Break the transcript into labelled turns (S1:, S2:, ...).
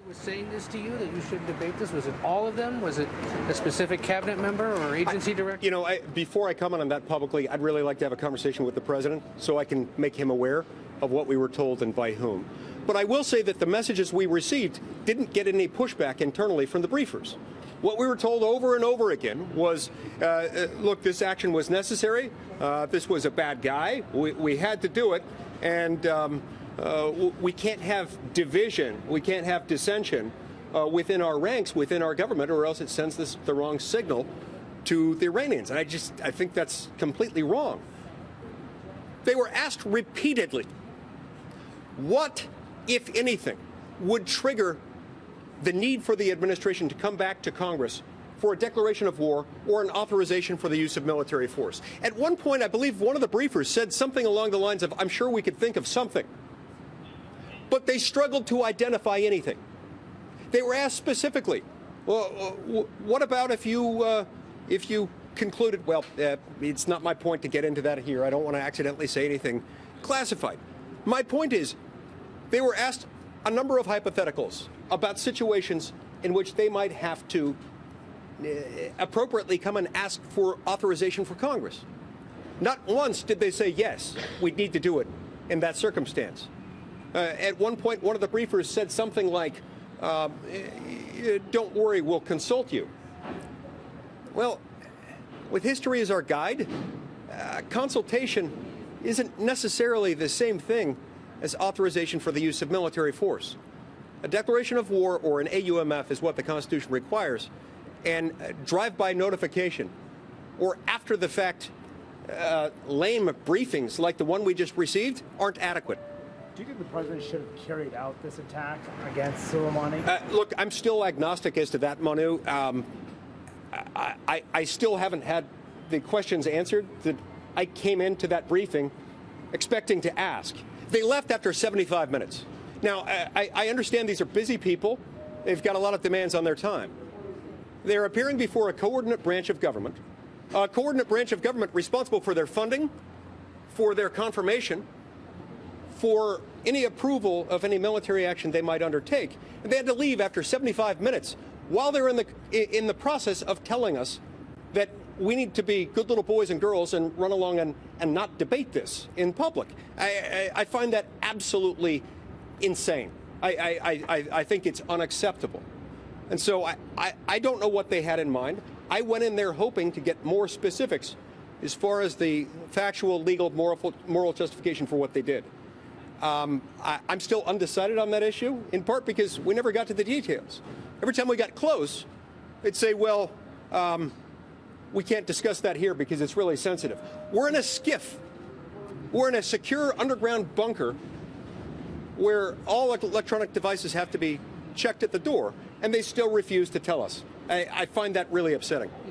S1: Was saying this to you, that you shouldn't debate this? Was it all of them? Was it a specific cabinet member or agency director?
S2: You know, before I comment on that publicly, I'd really like to have a conversation with the president so I can make him aware of what we were told and by whom. But I will say that the messages we received didn't get any pushback internally from the briefers. What we were told over and over again was, look, this action was necessary. This was a bad guy. We had to do it. And we can't have division. We can't have dissension within our ranks, within our government, or else it sends the wrong signal to the Iranians. And I think that's completely wrong. They were asked repeatedly, what, if anything, would trigger the need for the administration to come back to Congress for a declaration of war or an authorization for the use of military force. At one point, I believe one of the briefers said something along the lines of, I'm sure we could think of something. But they struggled to identify anything. They were asked specifically, well, what about if you concluded, well, it's not my point to get into that here. I don't want to accidentally say anything classified. My point is, they were asked a number of hypotheticals about situations in which they might have to appropriately come and ask for authorization for Congress. Not once did they say, yes, we need to do it in that circumstance. At one point, one of the briefers said something like, don't worry, we'll consult you. Well, with history as our guide, consultation isn't necessarily the same thing as authorization for the use of military force. A declaration of war or an AUMF is what the Constitution requires, and drive-by notification or after-the-fact lame briefings like the one we just received aren't adequate.
S3: Do you think the president should have carried out this attack against Soleimani?
S2: Look, I'm still agnostic as to that, Manu. I still haven't had the questions answered that I came into that briefing expecting to ask. They left after 75 minutes. Now, I understand these are busy people. They've got a lot of demands on their time. They're appearing before a coordinate branch of government, responsible for their funding, for their confirmation, for any approval of any military action they might undertake. And they had to leave after 75 minutes while they're in the process of telling us that we need to be good little boys and girls and run along and not debate this in public. I find that absolutely insane. I think it's unacceptable. And so I don't know what they had in mind. I went in there hoping to get more specifics as far as the factual, legal, moral justification for what they did. I'm still undecided on that issue, in part because we never got to the details. Every time we got close, they'd say, well, we can't discuss that here because it's really sensitive. We're in a skiff. We're in a secure underground bunker where all electronic devices have to be checked at the door, and they still refuse to tell us. I find that really upsetting.